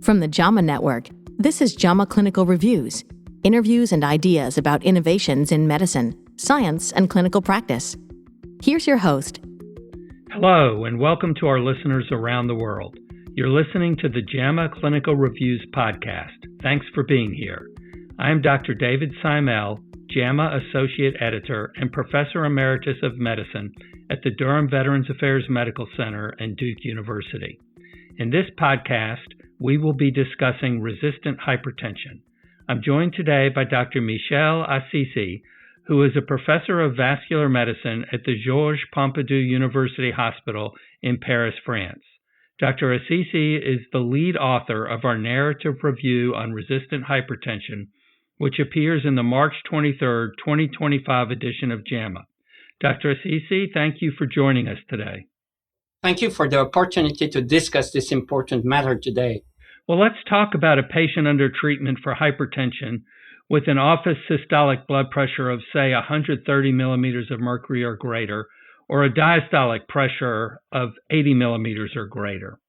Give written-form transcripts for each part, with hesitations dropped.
From the JAMA Network, this is JAMA Clinical Reviews, interviews and ideas about innovations in medicine, science, and clinical practice. Here's your host. Hello, and welcome to our listeners around the world. You're listening to the JAMA Clinical Reviews podcast. Thanks for being here. I am Dr. David Simel, JAMA Associate Editor and Professor Emeritus of Medicine at the Durham Veterans Affairs Medical Center and Duke University. In this podcast, we will be discussing resistant hypertension. I'm joined today by Dr. Michel Azizi, who is a professor of vascular medicine at the Georges Pompidou University Hospital in Paris, France. Dr. Azizi is the lead author of our narrative review on resistant hypertension, which appears in the March 23, 2025 edition of JAMA. Dr. Azizi, thank you for joining us today. Thank you for the opportunity to discuss this important matter today. Well, let's talk about a patient under treatment for hypertension with an office systolic blood pressure of, say, 130 millimeters of mercury or greater, or a diastolic pressure of 80 millimeters or greater.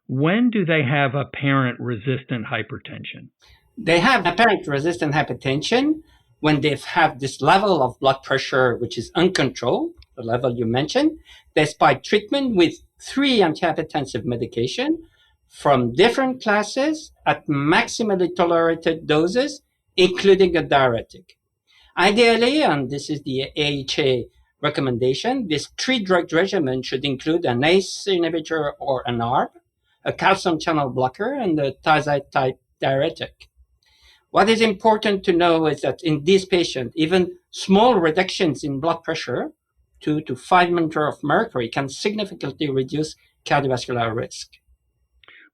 When do they have apparent resistant hypertension? They have apparent resistant hypertension when they have this level of blood pressure which is uncontrolled, the level you mentioned, despite treatment with 3 antihypertensive medications from different classes at maximally tolerated doses, including a diuretic. Ideally, and this is the AHA recommendation, this 3-drug regimen should include an ACE inhibitor or an ARB, a calcium channel blocker, and a thiazide-type diuretic. What is important to know is that in this patient, even small reductions in blood pressure, 2 to 5 millimeters of mercury, can significantly reduce cardiovascular risk.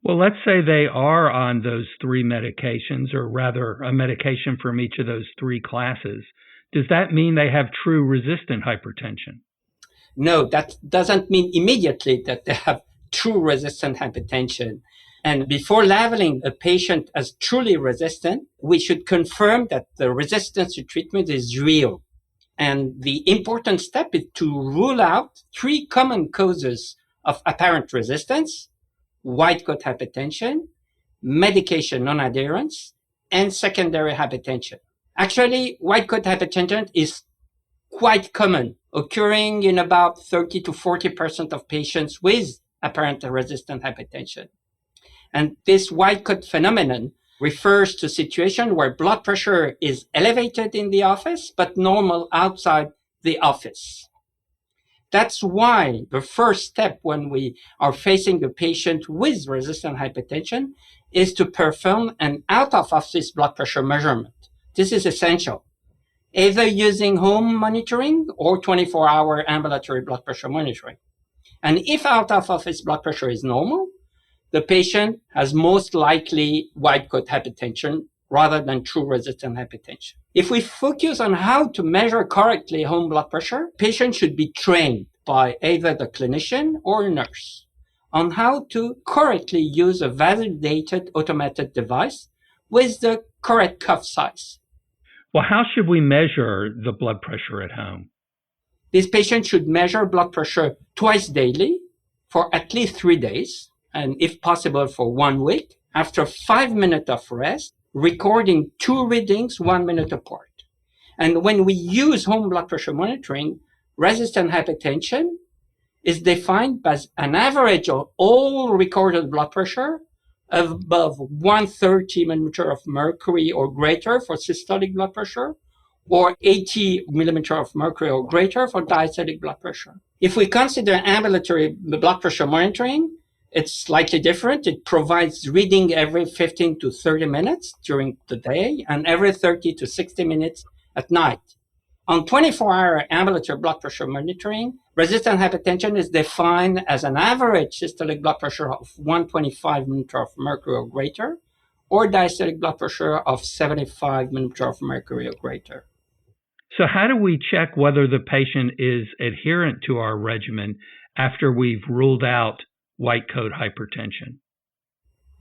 Well, let's say they are on those 3 medications, or rather a medication from each of those 3 classes. Does that mean they have true resistant hypertension? No, that doesn't mean immediately that they have true resistant hypertension. And before labeling a patient as truly resistant, we should confirm that the resistance to treatment is real. And the important step is to rule out 3 common causes of apparent resistance: white coat hypertension, medication non-adherence, and secondary hypertension. Actually, white coat hypertension is quite common, occurring in about 30 to 40% of patients with apparent resistant hypertension. And this white coat phenomenon refers to a situation where blood pressure is elevated in the office, but normal outside the office. That's why the first step when we are facing a patient with resistant hypertension is to perform an out-of-office blood pressure measurement. This is essential, either using home monitoring or 24-hour ambulatory blood pressure monitoring. And if out-of-office blood pressure is normal, the patient has most likely white coat hypertension rather than true resistant hypertension. If we focus on how to measure correctly home blood pressure, patients should be trained by either the clinician or nurse on how to correctly use a validated automated device with the correct cuff size. Well, how should we measure the blood pressure at home? This patient should measure blood pressure twice daily for at least 3 days, and if possible for 1 week, after 5 minutes of rest, recording 2 readings 1 minute apart. And when we use home blood pressure monitoring, resistant hypertension is defined as an average of all recorded blood pressure above 130 millimeters of mercury or greater for systolic blood pressure, or 80 millimeters of mercury or greater for diastolic blood pressure. If we consider ambulatory blood pressure monitoring, it's slightly different. It provides reading every 15 to 30 minutes during the day and every 30 to 60 minutes at night. On 24-hour ambulatory blood pressure monitoring, resistant hypertension is defined as an average systolic blood pressure of 125 millimeters of mercury or greater, or diastolic blood pressure of 75 millimeters of mercury or greater. So how do we check whether the patient is adherent to our regimen after we've ruled out white coat hypertension?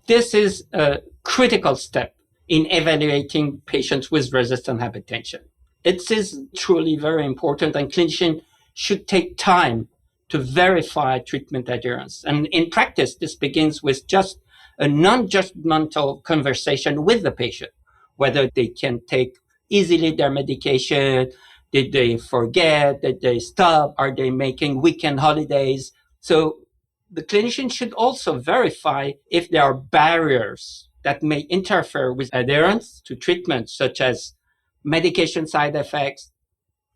This is a critical step in evaluating patients with resistant hypertension. It is truly very important, and clinicians should take time to verify treatment adherence. And in practice, this begins with just a non-judgmental conversation with the patient, whether they can take easily their medication, did they forget, did they stop, are they making weekend holidays? So the clinician should also verify if there are barriers that may interfere with adherence to treatment, such as medication side effects,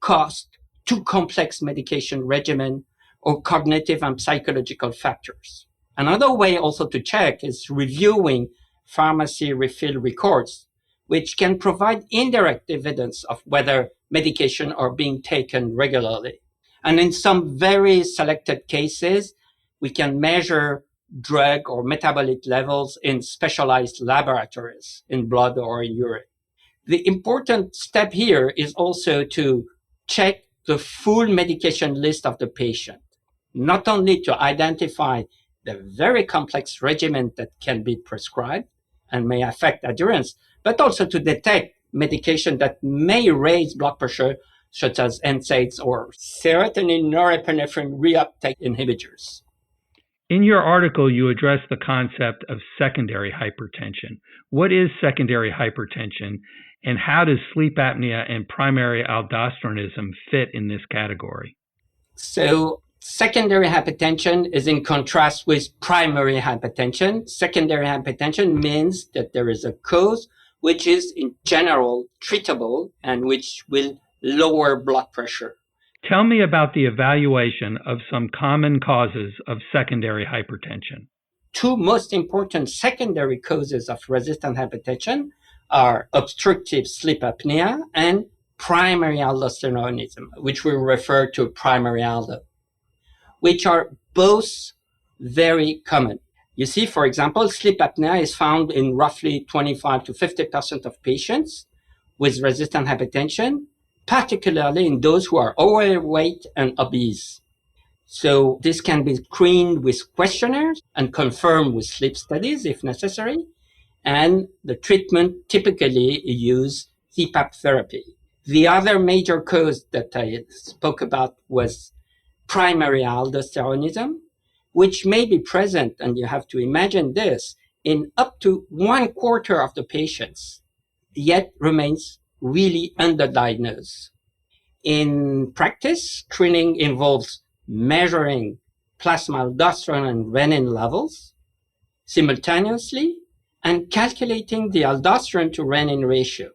cost, too complex medication regimen, or cognitive and psychological factors. Another way also to check is reviewing pharmacy refill records, which can provide indirect evidence of whether medication are being taken regularly. And in some very selected cases, we can measure drug or metabolite levels in specialized laboratories in blood or in urine. The important step here is also to check the full medication list of the patient, not only to identify the very complex regimen that can be prescribed and may affect adherence, but also to detect medication that may raise blood pressure, such as NSAIDs or serotonin norepinephrine reuptake inhibitors. In your article, you address the concept of secondary hypertension. What is secondary hypertension, and how does sleep apnea and primary aldosteronism fit in this category? So, secondary hypertension is in contrast with primary hypertension. Secondary hypertension means that there is a cause which is in general treatable and which will lower blood pressure. Tell me about the evaluation of some common causes of secondary hypertension. Two most important secondary causes of resistant hypertension are obstructive sleep apnea and primary aldosteronism, which we refer to primary aldo, which are both very common. You see, for example, sleep apnea is found in roughly 25 to 50% of patients with resistant hypertension, particularly in those who are overweight and obese. So this can be screened with questionnaires and confirmed with sleep studies if necessary. And the treatment typically use CPAP therapy. The other major cause that I spoke about was primary aldosteronism, which may be present, and you have to imagine this, in up to 1/4 of the patients, yet remains really underdiagnosed. In practice, screening involves measuring plasma aldosterone and renin levels simultaneously and calculating the aldosterone to renin ratio.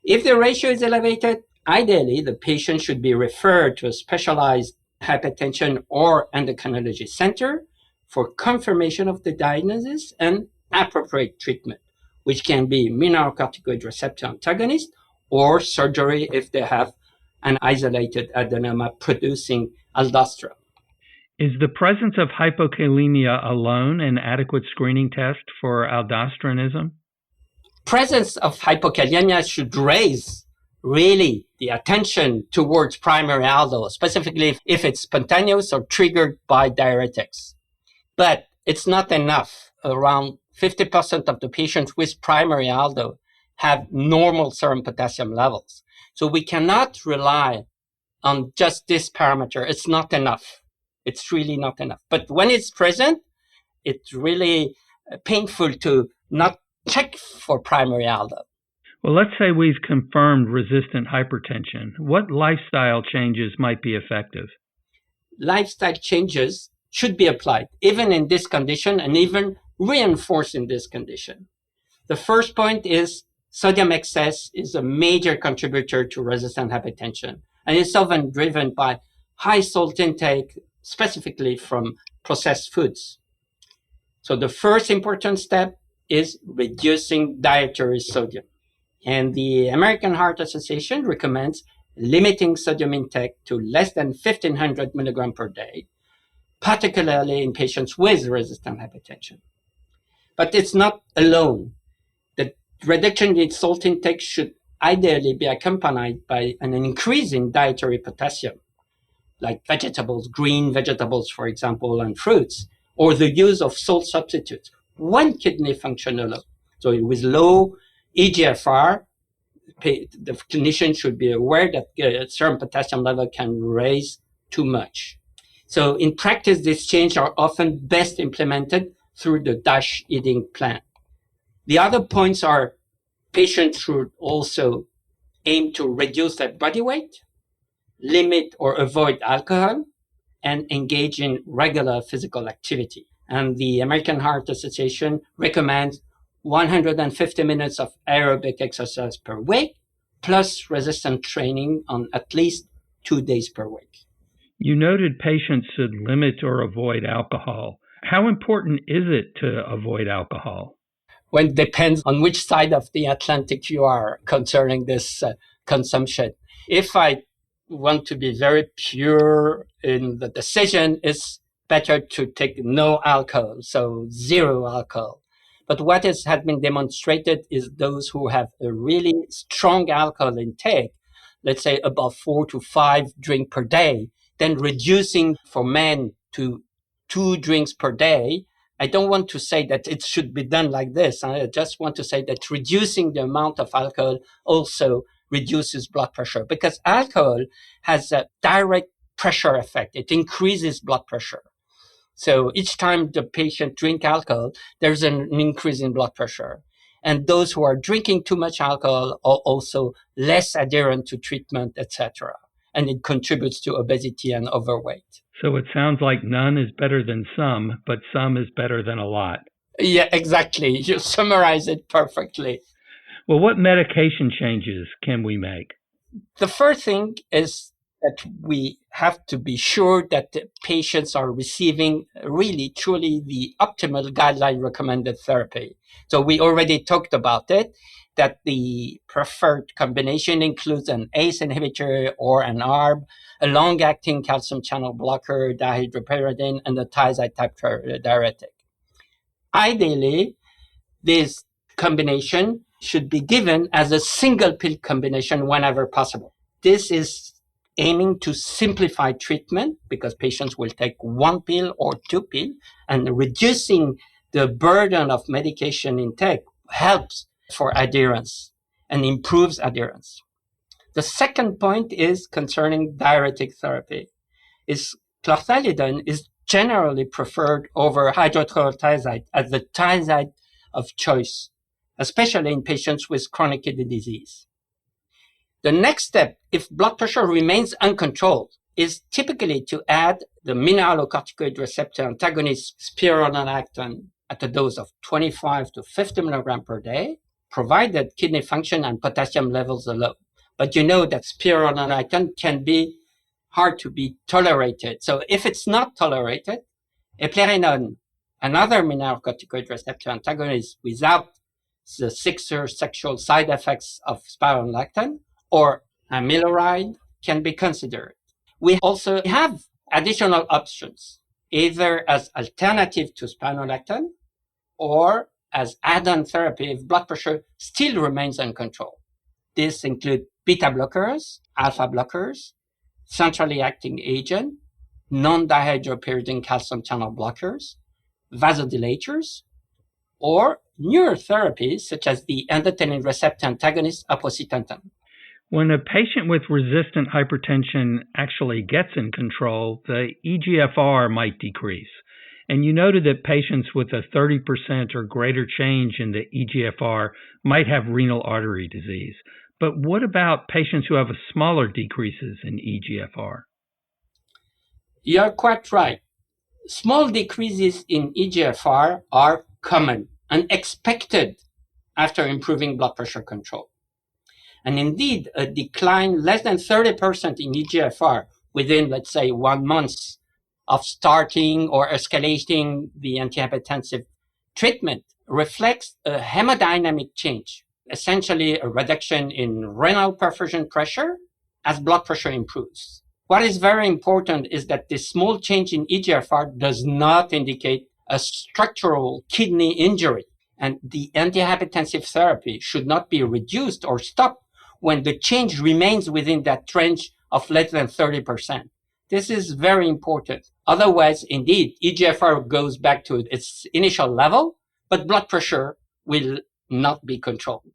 If the ratio is elevated, ideally the patient should be referred to a specialized hypertension or endocrinology center for confirmation of the diagnosis and appropriate treatment, which can be mineralocorticoid receptor antagonist or surgery if they have an isolated adenoma producing aldosterone. Is the presence of hypokalemia alone an adequate screening test for aldosteronism? Presence of hypokalemia should raise really the attention towards primary aldo, specifically if it's spontaneous or triggered by diuretics. But it's not enough. Around 50% of the patients with primary aldo have normal serum potassium levels. So we cannot rely on just this parameter. It's not enough. It's really not enough. But when it's present, it's really painful to not check for primary aldo. Well, let's say we've confirmed resistant hypertension. What lifestyle changes might be effective? Lifestyle changes should be applied, even in this condition and even reinforced in this condition. The first point is sodium excess is a major contributor to resistant hypertension, and it's often driven by high salt intake, specifically from processed foods. So the first important step is reducing dietary sodium. And the American Heart Association recommends limiting sodium intake to less than 1,500 milligrams per day, particularly in patients with resistant hypertension. But it's not alone. The reduction in salt intake should ideally be accompanied by an increase in dietary potassium, like vegetables, green vegetables, for example, and fruits, or the use of salt substitutes. One kidney function alone. So with low eGFR, the clinician should be aware that serum potassium level can raise too much. So in practice, these changes are often best implemented through the DASH eating plan. The other points are patients should also aim to reduce their body weight, limit or avoid alcohol, and engage in regular physical activity. And the American Heart Association recommends 150 minutes of aerobic exercise per week, plus resistance training on at least 2 days per week. You noted patients should limit or avoid alcohol. How important is it to avoid alcohol? Well, it depends on which side of the Atlantic you are concerning this consumption. If I want to be very pure in the decision, it's better to take no alcohol, so zero alcohol. But what has been demonstrated is those who have a really strong alcohol intake, let's say about 4 to 5 drinks per day, then reducing for men to 2 drinks per day. I don't want to say that it should be done like this. I just want to say that reducing the amount of alcohol also reduces blood pressure, because alcohol has a direct pressure effect. It increases blood pressure. So each time the patient drink alcohol, there's an increase in blood pressure. And those who are drinking too much alcohol are also less adherent to treatment, etc. And it contributes to obesity and overweight. So it sounds like none is better than some, but some is better than a lot. Yeah, exactly. You summarize it perfectly. Well, what medication changes can we make? The first thing is that we have to be sure that the patients are receiving really, truly the optimal guideline recommended therapy. So we already talked about it, that the preferred combination includes an ACE inhibitor or an ARB, a long-acting calcium channel blocker, dihydropyridine, and a thiazide type diuretic. Ideally, this combination should be given as a single pill combination whenever possible. This is aiming to simplify treatment because patients will take 1 pill or 2 pills, and reducing the burden of medication intake helps for adherence and improves adherence. The second point is concerning diuretic therapy. Clothalidone is generally preferred over hydrochlorothiazide as the thiazide of choice, especially in patients with chronic kidney disease. The next step, if blood pressure remains uncontrolled, is typically to add the mineralocorticoid receptor antagonist spironolactone at a dose of 25 to 50 milligrams per day, provided kidney function and potassium levels are low. But you know that spironolactone can be hard to be tolerated. So if it's not tolerated, eplerenone, another mineralocorticoid receptor antagonist without the sexual side effects of spironolactone, or amiloride can be considered. We also have additional options, either as alternative to spironolactone or as add-on therapy if blood pressure still remains uncontrolled. This includes beta blockers, alpha blockers, centrally acting agent, non-dihydropyridine calcium channel blockers, vasodilators, or newer therapies such as the endothelin receptor antagonist aprocitentan. When a patient with resistant hypertension actually gets in control, the eGFR might decrease. And you noted that patients with a 30% or greater change in the eGFR might have renal artery disease. But what about patients who have smaller decreases in eGFR? You're quite right. Small decreases in eGFR are common and expected after improving blood pressure control. And indeed, a decline less than 30% in eGFR within, let's say, 1 month of starting or escalating the antihypertensive treatment reflects a hemodynamic change, essentially a reduction in renal perfusion pressure as blood pressure improves. What is very important is that this small change in eGFR does not indicate a structural kidney injury, and the antihypertensive therapy should not be reduced or stopped when the change remains within that range of less than 30%. This is very important. Otherwise, indeed, eGFR goes back to its initial level, but blood pressure will not be controlled.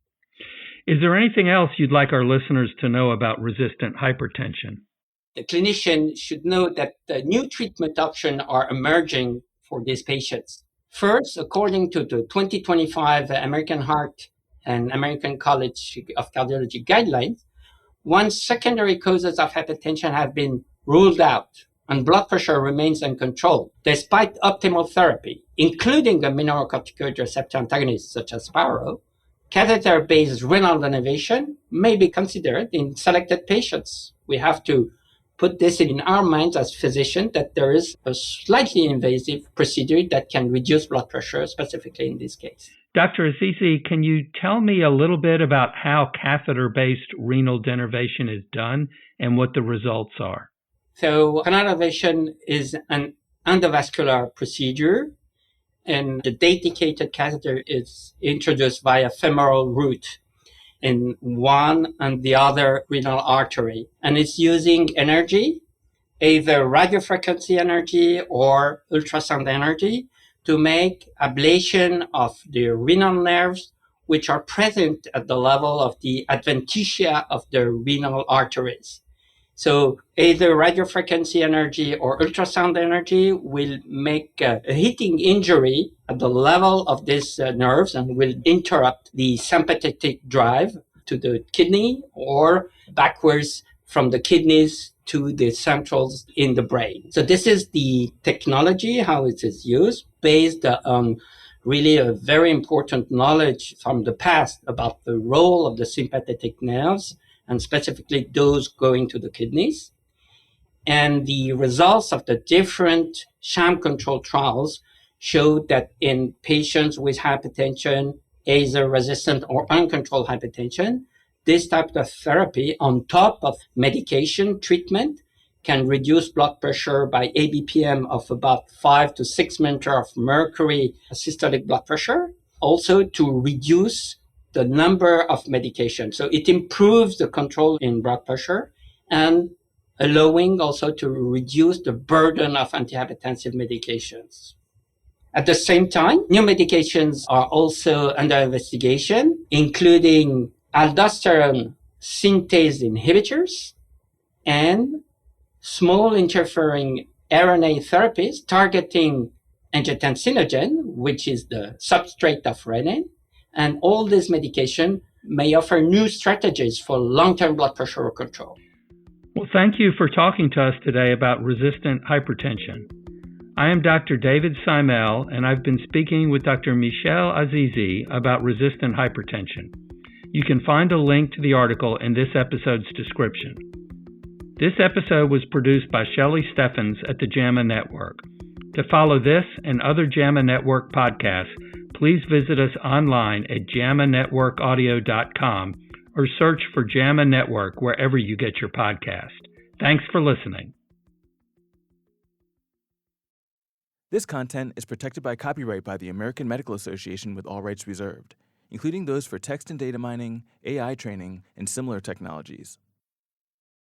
Is there anything else you'd like our listeners to know about resistant hypertension? The clinician should know that the new treatment options are emerging for these patients. First, according to the 2025 American Heart and American College of Cardiology guidelines, once secondary causes of hypertension have been ruled out and blood pressure remains uncontrolled, despite optimal therapy, including a mineralocorticoid receptor antagonist such as PARO, catheter-based renal denervation may be considered in selected patients. We have to put this in our minds as physicians that there is a slightly invasive procedure that can reduce blood pressure, specifically in this case. Dr. Azizi, can you tell me a little bit about how catheter-based renal denervation is done and what the results are? So renal denervation is an endovascular procedure, and the dedicated catheter is introduced via femoral route in one and the other renal artery. And it's using energy, either radiofrequency energy or ultrasound energy, to make ablation of the renal nerves, which are present at the level of the adventitia of the renal arteries. So either radiofrequency energy or ultrasound energy will make a heating injury at the level of these nerves and will interrupt the sympathetic drive to the kidney or backwards from the kidneys to the centrals in the brain. So this is the technology, how it is used, based on really a very important knowledge from the past about the role of the sympathetic nerves, and specifically those going to the kidneys. And the results of the different sham control trials showed that in patients with hypertension, either resistant or uncontrolled hypertension, this type of therapy on top of medication treatment can reduce blood pressure by ABPM of about 5 to 6 millimeters of mercury systolic blood pressure, also to reduce the number of medications. So it improves the control in blood pressure and allowing also to reduce the burden of antihypertensive medications. At the same time, new medications are also under investigation, including aldosterone synthase inhibitors and small interfering RNA therapies targeting angiotensinogen, which is the substrate of renin. And all these medications may offer new strategies for long-term blood pressure control. Well, thank you for talking to us today about resistant hypertension. I am Dr. David Simel, and I've been speaking with Dr. Michel Azizi about resistant hypertension. You can find a link to the article in this episode's description. This episode was produced by Shelley Steffens at the JAMA Network. To follow this and other JAMA Network podcasts, please visit us online at jamanetworkaudio.com or search for JAMA Network wherever you get your podcast. Thanks for listening. This content is protected by copyright by the American Medical Association with all rights reserved, including those for text and data mining, AI training, and similar technologies.